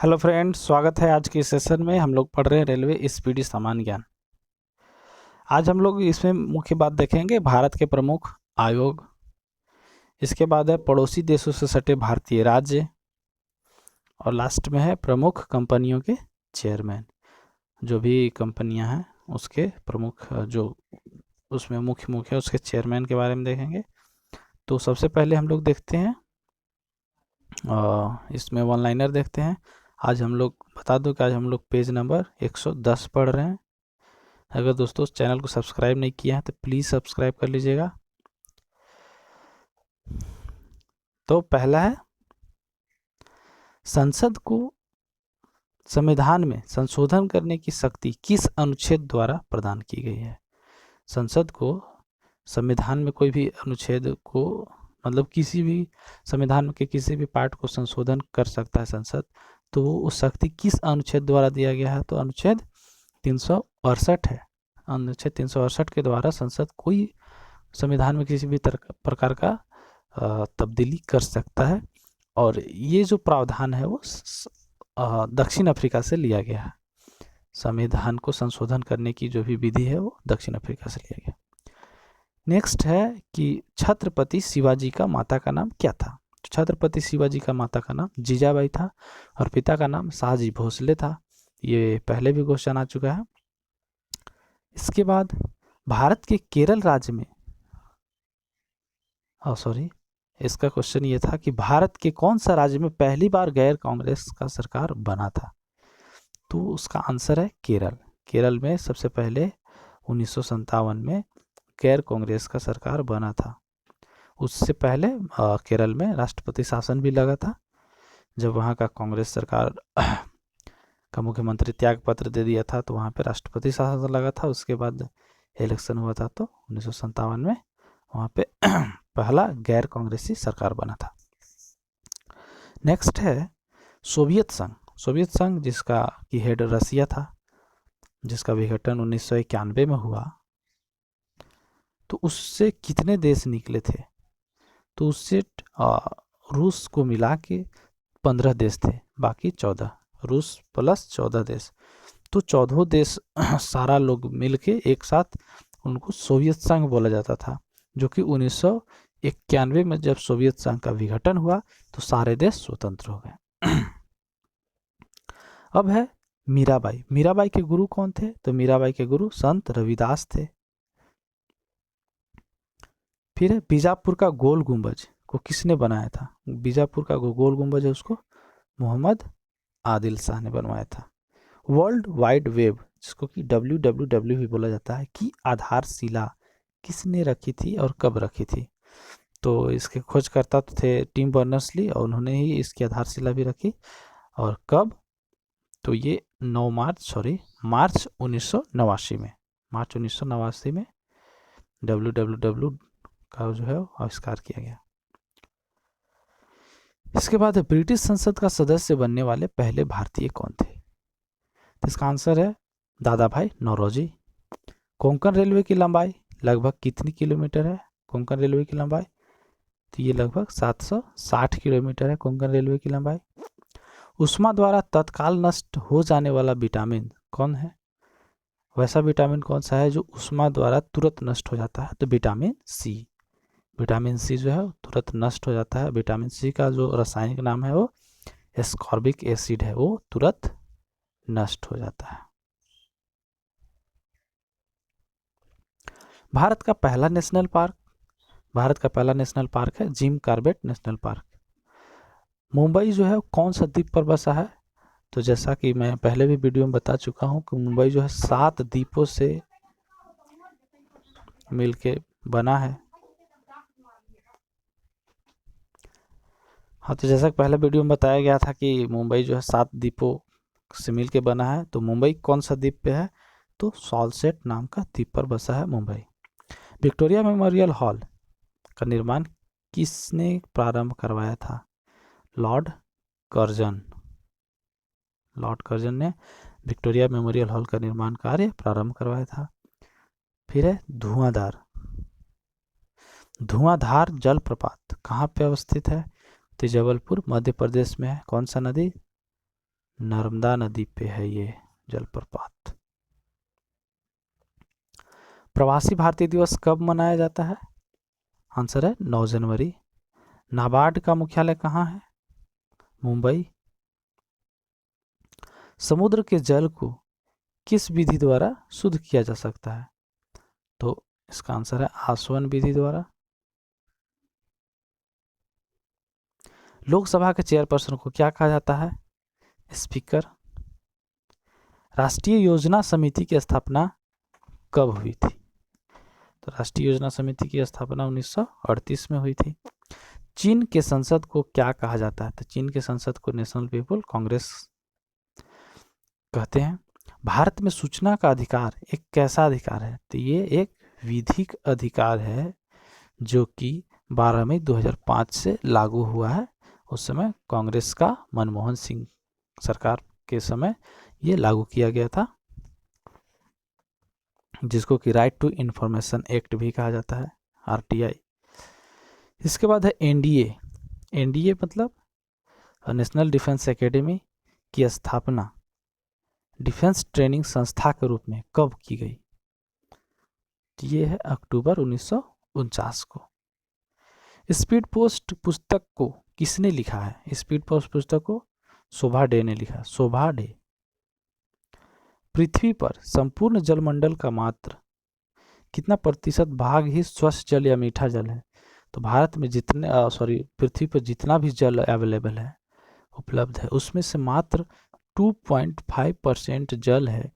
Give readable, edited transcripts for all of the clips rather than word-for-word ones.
Hello friends, स्वागत है। आज के सेशन में हम लोग पढ़ रहे हैं रेलवे स्पीडी सामान्य ज्ञान। आज हम लोग इसमें मुख्य बात देखेंगे भारत के प्रमुख आयोग, इसके बाद है पड़ोसी देशों से सटे भारतीय राज्य, और लास्ट में है प्रमुख कंपनियों के चेयरमैन। जो भी कंपनियां हैं उसके प्रमुख जो उसमें मुख्य मुख्य उसके चेयरमैन के बारे में देखेंगे। तो सबसे पहले हम लोग देखते हैं इसमें वन लाइनर देखते हैं। आज हम लोग बता दो कि आज हम लोग पेज नंबर 110 पढ़ रहे हैं। अगर दोस्तों उस चैनल को सब्सक्राइब नहीं किया है तो प्लीज़ सब्सक्राइब कर लीजिएगा। तो पहला है, संसद को संविधान में संशोधन करने की शक्ति किस अनुच्छेद द्वारा प्रदान की गई है। संसद को संविधान में कोई भी अनुच्छेद को मतलब किसी भी संविधान के किसी भी पार्ट को संशोधन कर सकता है संसद। तो वो उस शक्ति किस अनुच्छेद द्वारा दिया गया है, तो अनुच्छेद 368 है। अनुच्छेद 368 के द्वारा संसद कोई संविधान में किसी भी प्रकार का तब्दीली कर सकता है। और ये जो प्रावधान है वो दक्षिण अफ्रीका से लिया गया है। संविधान को संशोधन करने की जो भी विधि है वो दक्षिण अफ्रीका से लिया गया। नेक्स्ट है कि छत्रपति शिवाजी का माता का नाम क्या था। छत्रपति शिवाजी का माता का नाम जीजाबाई था और पिता का नाम शाहजी भोसले था। ये पहले भी क्वेश्चन आ चुका है। इसके बाद भारत के केरल राज्य में इसका क्वेश्चन ये था कि भारत के कौन सा राज्य में पहली बार गैर कांग्रेस का सरकार बना था। तो उसका आंसर है केरल। केरल में सबसे पहले 1957 में गैर कांग्रेस का सरकार बना था। उससे पहले केरल में राष्ट्रपति शासन भी लगा था। जब वहाँ का कांग्रेस सरकार का मुख्यमंत्री त्याग पत्र दे दिया था तो वहाँ पे राष्ट्रपति शासन लगा था। उसके बाद इलेक्शन हुआ था तो 1957 में वहाँ पे पहला गैर कांग्रेसी सरकार बना था। नेक्स्ट है सोवियत संघ। सोवियत संघ जिसका की हेड रसिया था, जिसका विघटन 1991 में हुआ। तो उससे कितने देश निकले थे, तो उससे रूस को मिला के 15 देश थे, बाकी 14, रूस प्लस 14 देश। तो 14 देश सारा लोग मिलके एक साथ उनको सोवियत संघ बोला जाता था। जो कि 1991 में जब सोवियत संघ का विघटन हुआ तो सारे देश स्वतंत्र हो गए। अब है मीराबाई। मीराबाई के गुरु कौन थे, तो मीराबाई के गुरु संत रविदास थे। फिर है बीजापुर का गोल गुंबज को किसने बनाया था। बीजापुर का गोल गुंबज है उसको मोहम्मद आदिल शाह ने बनवाया था। वर्ल्ड वाइड वेब जिसको कि WWW भी बोला जाता है की आधारशिला किसने रखी थी और कब रखी थी। तो इसके खोजकर्ता तो थे टिम बर्नर्स-ली और उन्होंने ही इसकी आधारशिला भी रखी। और कब, तो ये मार्च 1989 में, मार्च 1989 में WWW का जो है आविष्कार किया गया। इसके बाद ब्रिटिश संसद का सदस्य बनने वाले पहले भारतीय कौन थे। इसका आंसर है दादा भाई नौरोजी। कोंकण रेलवे की लंबाई लगभग कितनी किलोमीटर है। कोंकण रेलवे की लंबाई तो ये लगभग 760 किलोमीटर है कोंकण रेलवे की लंबाई। उष्मा द्वारा तत्काल नष्ट हो जाने वाला विटामिन कौन है। वैसा विटामिन कौन सा है जो उष्मा द्वारा तुरंत नष्ट हो जाता है, तो विटामिन सी। विटामिन सी जो है तुरंत नष्ट हो जाता है। विटामिन सी का जो रासायनिक नाम है वो एस्कॉर्बिक एसिड है, वो तुरंत नष्ट हो जाता है। भारत का पहला नेशनल पार्क है Jim Corbett national park. Mumbai जो है कौन सा द्वीप पर बसा है, तो जैसा कि मैं पहले भी वीडियो में बता चुका हूं कि मुंबई जो है 7 द्वीपों से मिलके बना है। हाँ, तो जैसा कि पहले वीडियो में बताया गया था कि मुंबई जो है 7 द्वीपों से मिलके बना है। तो मुंबई कौन सा द्वीप पे है, तो सॉल्सेट नाम का द्वीप पर बसा है मुंबई। विक्टोरिया मेमोरियल हॉल का निर्माण किसने प्रारंभ करवाया था, लॉर्ड कर्जन। लॉर्ड कर्जन ने विक्टोरिया मेमोरियल हॉल का निर्माण कार्य प्रारंभ करवाया था। फिर है धुआंधार जलप्रपात कहाँ पे अवस्थित है, तो जबलपुर मध्य प्रदेश में है। कौन सा नदी, नर्मदा नदी पे है ये जलप्रपात। प्रवासी भारतीय दिवस कब मनाया जाता है? आंसर है 9 जनवरी। नाबार्ड का मुख्यालय कहाँ है? मुंबई। समुद्र के जल को किस विधि द्वारा शुद्ध किया जा सकता है? तो इसका आंसर है आसवन विधि द्वारा। लोकसभा के चेयरपर्सन को क्या कहा जाता है? स्पीकर। राष्ट्रीय योजना समिति की स्थापना कब हुई थी? तो राष्ट्रीय योजना समिति की स्थापना 1938 में हुई थी। चीन के संसद को क्या कहा जाता है? तो चीन के संसद को नेशनल पीपल कांग्रेस कहते हैं। भारत में सूचना का अधिकार एक कैसा अधिकार है? तो ये एक विधिक अधिकार है जो कि 12 मई 2005 से लागू हुआ है। उस समय कांग्रेस का मनमोहन सिंह सरकार के समय ये लागू किया गया था, जिसको कि राइट टू इंफॉर्मेशन एक्ट भी कहा जाता है, आरटीआई। इसके बाद है एनडीए। एनडीए मतलब नेशनल डिफेंस एकेडमी की स्थापना डिफेंस ट्रेनिंग संस्था के रूप में कब की गई? ये है अक्टूबर 1949 को। स्पीड पोस्ट पुस्तक को किसने लिखा है? स्पीड पोस्ट पुस्तक को शोभा डे ने लिखा। शोभा डे। पृथ्वी पर संपूर्ण जलमंडल का मात्र कितना प्रतिशत भाग ही स्वच्छ जल या मीठा जल है? तो भारत में पृथ्वी पर जितना भी जल अवेलेबल है, उपलब्ध है, उसमें से मात्र 2.5% जल है।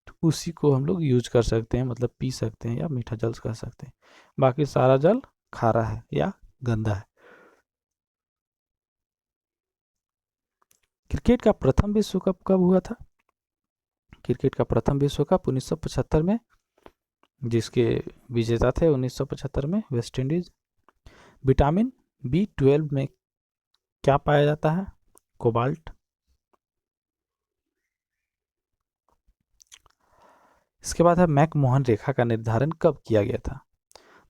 तो उसी को हम लोग यूज कर सकते हैं, मतलब पी सकते हैं या मीठा जल कह सकते हैं। बाकी सारा जल खारा है या गंदा है। क्रिकेट का प्रथम विश्व कप कब हुआ था? क्रिकेट का प्रथम विश्व कप 1975 में, जिसके विजेता थे 1975 में वेस्ट इंडीज। विटामिन B12 में क्या पाया जाता है? कोबाल्ट। इसके बाद है मैकमोहन रेखा का निर्धारण कब किया गया था?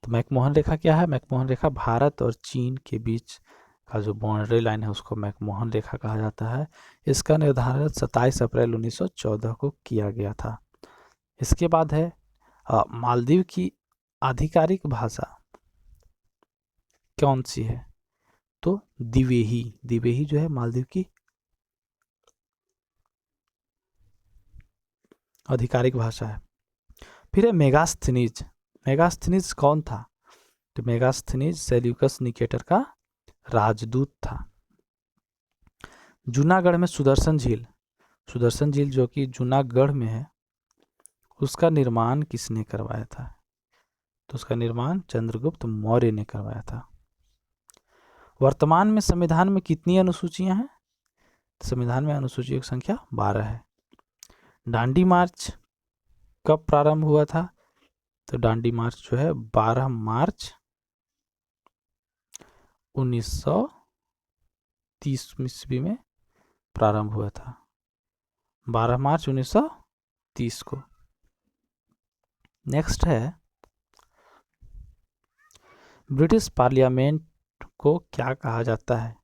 तो मैकमोहन रेखा क्या है? मैकमोहन रेखा भारत और चीन के बीच का जो बाउंड्री लाइन है उसको मैकमोहन रेखा कहा जाता है। इसका निर्धारण 27 अप्रैल 1914 को किया गया था। इसके बाद है मालदीव की आधिकारिक भाषा कौन सी है? तो दिवेही। दिवेही जो है मालदीव की आधिकारिक भाषा है। फिर है मेगास्थनीज। मेगास्थनीज कौन था? तो मेगास्थनीज सेल्यूकस निकेटर का राजदूत था। जूनागढ़ में सुदर्शन झील, सुदर्शन झील जो कि जूनागढ़ में है, उसका निर्माण किसने करवाया था? तो उसका निर्माण चंद्रगुप्त मौर्य ने करवाया था। वर्तमान में संविधान में कितनी अनुसूचियां हैं? संविधान में अनुसूचियों की संख्या 12 है। दांडी मार्च कब प्रारंभ हुआ था? तो दांडी मार्च जो है 12 मार्च 1930 ईस्वी में प्रारंभ हुआ था। 12 मार्च 1930 को। नेक्स्ट है ब्रिटिश पार्लियामेंट को क्या कहा जाता है?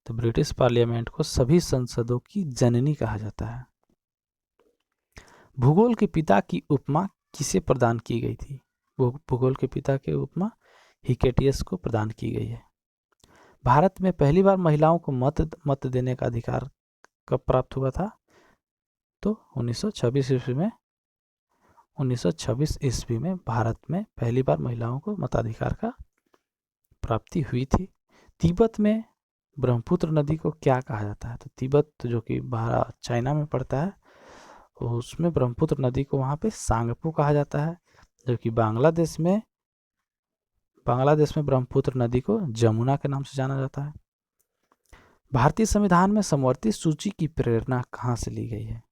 तो ब्रिटिश पार्लियामेंट को सभी संसदों की जननी कहा जाता है। भूगोल के पिता की उपमा किसे प्रदान की गई थी? भूगोल के पिता की उपमा हिकेटियस को प्रदान की गई है। भारत में पहली बार महिलाओं को मत देने का अधिकार कब प्राप्त हुआ था? तो 1926 ईस्वी में। 1926 ईस्वी में भारत में पहली बार महिलाओं को मताधिकार का प्राप्ति हुई थी। तिब्बत में ब्रह्मपुत्र नदी को क्या कहा जाता है? तो तिब्बत जो कि भारत चाइना में पड़ता है, उसमें ब्रह्मपुत्र नदी को वहाँ पे सांगपो कहा जाता है, जो कि बांग्लादेश में ब्रह्मपुत्र नदी को जमुना के नाम से जाना जाता है। भारतीय संविधान में समवर्ती सूची की प्रेरणा कहाँ से ली गई है?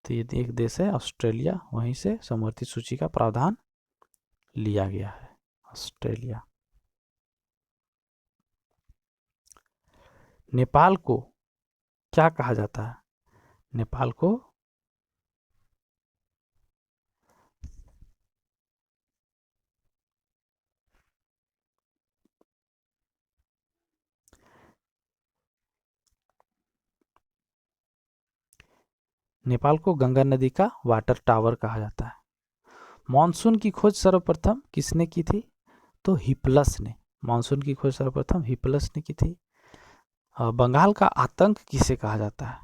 तो ये एक देश है ऑस्ट्रेलिया, वहीं से समवर्ती सूची का प्रावधान लिया गया है, ऑस्ट्रेलिया। नेपाल को क्या कहा जाता है? नेपाल को नेपाल को गंगा नदी का वाटर टावर कहा जाता है। मॉनसून की खोज सर्वप्रथम किसने की थी? तो हिपलस ने। मॉनसून की खोज सर्वप्रथम हिपलस ने की थी। बंगाल का आतंक किसे कहा जाता है?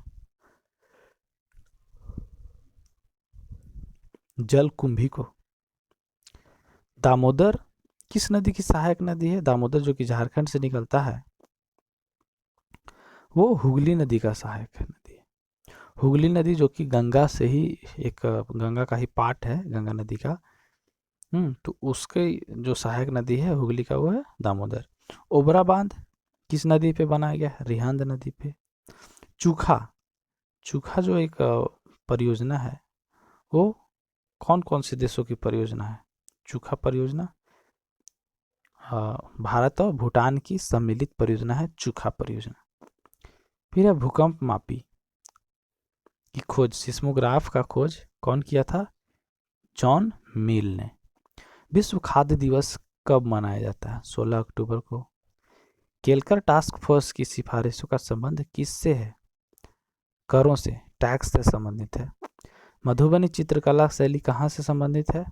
जलकुंभी को। दामोदर किस नदी की सहायक नदी है? दामोदर जो कि झारखंड से निकलता है वो हुगली नदी का सहायक नदी है। हुगली नदी जो कि गंगा से ही एक गंगा का ही पार्ट है, गंगा नदी का। तो उसके जो सहायक नदी है हुगली का वो है दामोदर। ओबरा बांध किस नदी पे बनाया गया है? रिहांद नदी पे। चूखा, चूखा जो एक परियोजना है वो कौन कौन से देशों की परियोजना है? चूखा परियोजना भारत और भूटान की सम्मिलित परियोजना है चूखा परियोजना। फिर है भूकंप मापी की खोज, सिस्मोग्राफ का खोज कौन किया था? जॉन मिल ने। विश्व खाद्य दिवस कब मनाया जाता है? 16 अक्टूबर को। केलकर टास्क फोर्स की सिफारिशों का संबंध किससे है? करों से, टैक्स से संबंधित है। मधुबनी चित्रकला शैली कहाँ से संबंधित है?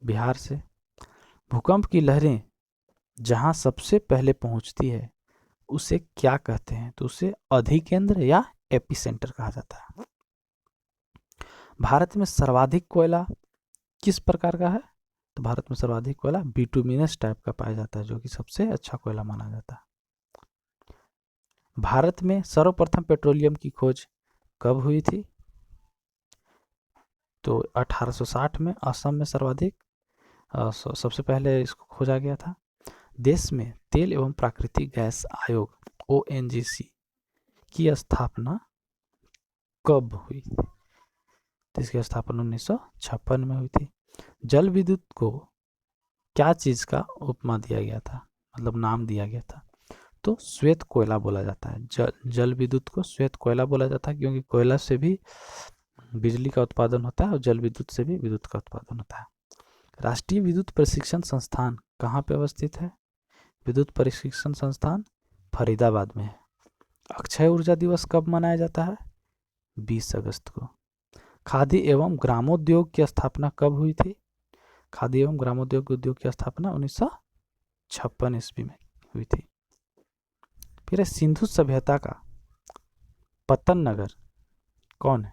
बिहार से। भूकंप की लहरें जहाँ सबसे पहले पहुँचती है उसे क्या कहते हैं? तो उसे अधिकेंद्र या एपिसेंटर कहा जाता है। भारत में सर्वाधिक कोयला किस प्रकार का है? तो भारत में सर्वाधिक कोयला बिटुमिनस टाइप का पाया जाता है जो कि सबसे अच्छा कोयला माना जाता है। भारत में सर्वप्रथम पेट्रोलियम की खोज कब हुई थी? तो 1860 में असम में सर्वाधिक सबसे पहले इसको खोजा गया था। देश में तेल एवं प्राकृतिक गैस आयोग ONGC की स्थापना कब हुई? तो इसकी स्थापना 1956 में हुई थी। जल विद्युत को क्या चीज़ का उपमा दिया गया था, मतलब नाम दिया गया था? तो श्वेत कोयला बोला जाता है। जल विद्युत को श्वेत कोयला बोला जाता है क्योंकि कोयला से भी बिजली का उत्पादन होता है और जल विद्युत से भी विद्युत का उत्पादन होता है। राष्ट्रीय विद्युत प्रशिक्षण संस्थान कहाँ पे अवस्थित है? विद्युत प्रशिक्षण संस्थान फरीदाबाद में है। अक्षय ऊर्जा दिवस कब मनाया जाता है? 20 अगस्त को। खादी एवं ग्रामोद्योग की स्थापना कब हुई थी? खादी एवं ग्रामोद्योग उद्योग की स्थापना 1956 ईस्वी में हुई थी। फिर है सिंधु सभ्यता का पतन नगर कौन है?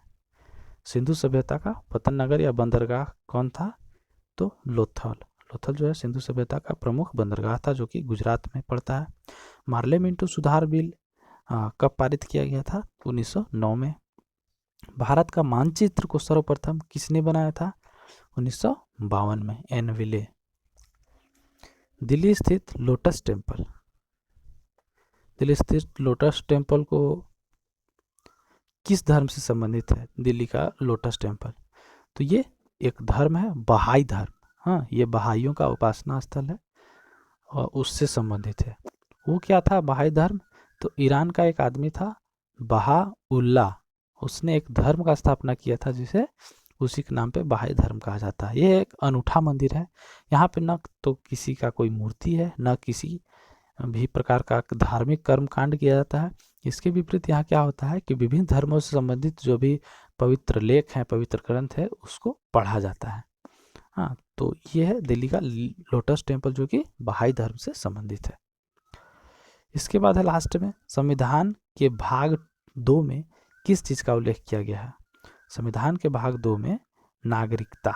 सिंधु सभ्यता का पतन नगर या बंदरगाह कौन था? तो लोथल। लोथल जो है सिंधु सभ्यता का प्रमुख बंदरगाह था जो कि गुजरात में पड़ता है। मार्ले मिंटो सुधार बिल कब पारित किया गया था? 1909 में। भारत का मानचित्र को सर्वप्रथम किसने बनाया था? 1952 में, एन विले। दिल्ली स्थित लोटस टेम्पल, दिल्ली स्थित लोटस टेम्पल को किस धर्म से संबंधित है? दिल्ली का लोटस टेम्पल, तो ये एक धर्म है बहाई धर्म। हाँ, ये बहाइयों का उपासना स्थल है और उससे संबंधित है। वो क्या था बहाई धर्म? तो ईरान का एक आदमी था बहाउल्लाह, उसने एक धर्म का स्थापना किया था जिसे उसी के नाम पे बहाई धर्म कहा जाता है। ये एक अनूठा मंदिर है। यहाँ पे न तो किसी का कोई मूर्ति है, न किसी भी प्रकार का धार्मिक कर्म कांड किया जाता है। इसके विपरीत यहाँ क्या होता है कि विभिन्न धर्मों से संबंधित जो भी पवित्र लेख हैं, पवित्र ग्रंथ है, उसको पढ़ा जाता है। हाँ, तो ये है दिल्ली का लोटस टेम्पल जो कि बहाई धर्म से संबंधित है। इसके बाद है लास्ट में संविधान के भाग 2 में किस चीज़ का उल्लेख किया गया है? संविधान के भाग 2 में नागरिकता,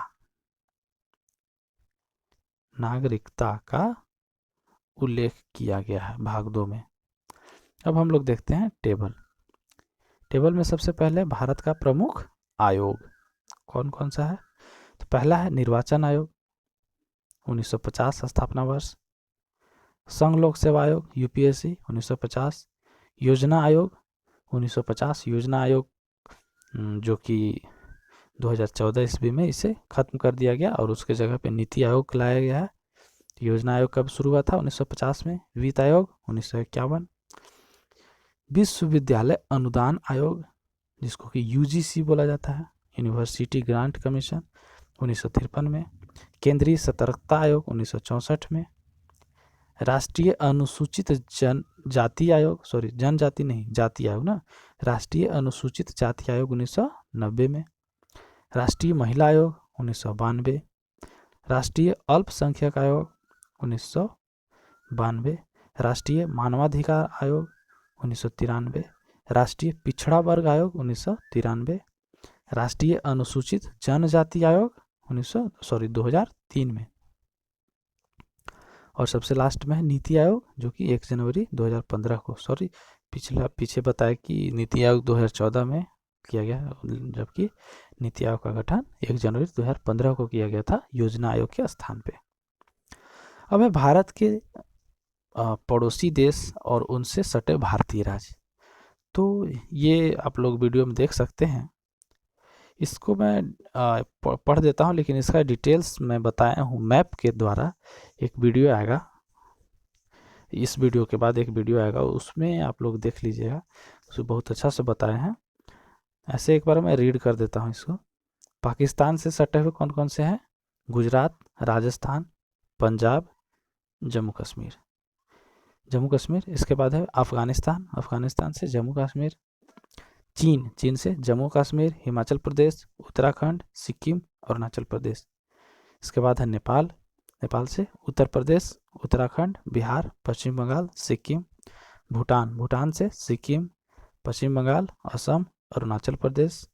नागरिकता का उल्लेख किया गया है भाग 2 में। अब हम लोग देखते हैं टेबल। टेबल में सबसे पहले भारत का प्रमुख आयोग कौन कौन सा है? तो पहला है निर्वाचन आयोग 1950 स्थापना वर्ष। संघ लोक सेवा आयोग UPSC 1950। योजना आयोग 1950, योजना आयोग जो कि 2014 ईस्वी में इसे खत्म कर दिया गया और उसके जगह पे नीति आयोग लाया गया है। योजना आयोग कब शुरू हुआ था? 1950 में। वित्त आयोग 1951। विश्वविद्यालय अनुदान आयोग जिसको कि UGC बोला जाता है, यूनिवर्सिटी ग्रांट कमीशन 1953 में। केंद्रीय सतर्कता आयोग 1964 में। राष्ट्रीय अनुसूचित जनजाति आयोग, सॉरी जनजाति नहीं, जाति आयोग ना, राष्ट्रीय अनुसूचित जाति आयोग 1990 में, राष्ट्रीय महिला आयोग 1992, राष्ट्रीय अल्पसंख्यक आयोग 1992, राष्ट्रीय मानवाधिकार आयोग 1993, राष्ट्रीय पिछड़ा वर्ग आयोग 1993, राष्ट्रीय अनुसूचित जनजाति आयोग 2003 में, और सबसे लास्ट में है नीति आयोग जो कि 1 जनवरी 2015 को, पीछे बताया कि नीति आयोग 2014 में किया गया, जबकि नीति आयोग का गठन 1 जनवरी 2015 को किया गया था योजना आयोग के स्थान पे। अब है भारत के पड़ोसी देश और उनसे सटे भारतीय राज्य। तो ये आप लोग वीडियो में देख सकते हैं, इसको मैं पढ़ देता हूँ, लेकिन इसका डिटेल्स मैं बताया हूँ मैप के द्वारा। एक वीडियो आएगा, इस वीडियो के बाद एक वीडियो आएगा, उसमें आप लोग देख लीजिएगा, उसमें बहुत अच्छा से बताए हैं। ऐसे एक बार मैं रीड कर देता हूँ इसको। पाकिस्तान से सटे हुए कौन कौन से हैं? गुजरात, राजस्थान, पंजाब, जम्मू कश्मीर। इसके बाद है अफगानिस्तान से जम्मू कश्मीर, चीन से जम्मू कश्मीर, हिमाचल प्रदेश, उत्तराखंड, सिक्किम, अरुणाचल प्रदेश। इसके बाद है नेपाल से उत्तर प्रदेश, उत्तराखंड, बिहार, पश्चिम बंगाल, सिक्किम। भूटान से सिक्किम, पश्चिम बंगाल, असम, अरुणाचल प्रदेश।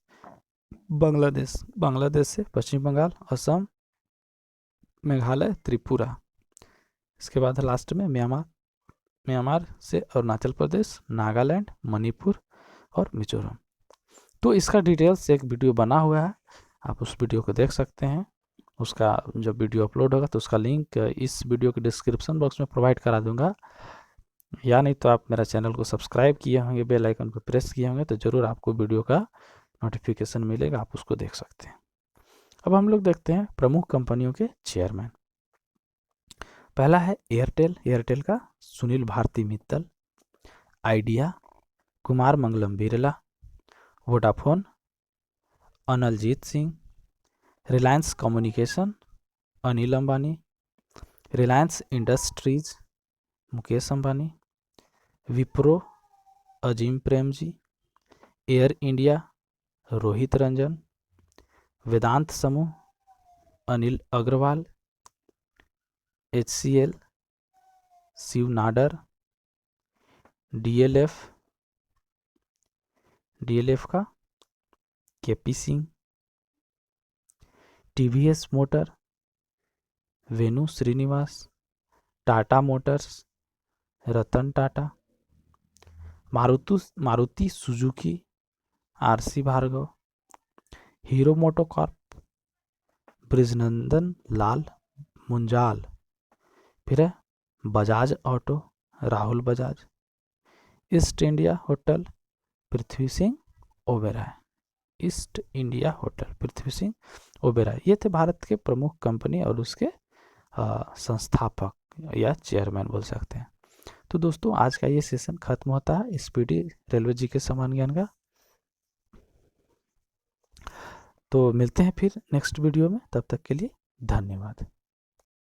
बांग्लादेश से पश्चिम बंगाल, असम, मेघालय, त्रिपुरा। इसके बाद है लास्ट में म्यांमार से अरुणाचल प्रदेश, नागालैंड, मणिपुर और मिजोरम। तो इसका डिटेल्स एक वीडियो बना हुआ है, आप उस वीडियो को देख सकते हैं। उसका जब वीडियो अपलोड होगा तो उसका लिंक इस वीडियो के डिस्क्रिप्शन बॉक्स में प्रोवाइड करा दूंगा, या नहीं तो आप मेरा चैनल को सब्सक्राइब किए होंगे, बेल आइकन को प्रेस किए होंगे तो ज़रूर आपको वीडियो का नोटिफिकेशन मिलेगा, आप उसको देख सकते हैं। अब हम लोग देखते हैं प्रमुख कंपनियों के चेयरमैन। पहला है एयरटेल का Sunil Bharti Mittal, Idea Kumar Mangalam Birla, Vodafone Analjit Singh, Reliance Communication Anil Ambani, Reliance Industries Mukesh Ambani, Wipro Azim Premji, Air India Rohit Ranjan, Vedanta समूह अनिल अग्रवाल, HCL शिव नाडर, DLF का KP Singh, TVS Motor Venu Srinivas, Tata Motors Ratan Tata, Maruti Suzuki RC Bhargava, Hero MotoCorp Brijnandan Lal Munjal, फिर है Bajaj Auto Rahul Bajaj, East India Hotel Prithvi Singh Oberoi, ये थे भारत के प्रमुख कंपनी और उसके संस्थापक या चेयरमैन बोल सकते हैं। तो दोस्तों आज का ये सेशन खत्म होता है स्पीडी रेलवे जी के समान ज्ञान का। तो मिलते हैं फिर नेक्स्ट वीडियो में, तब तक के लिए धन्यवाद।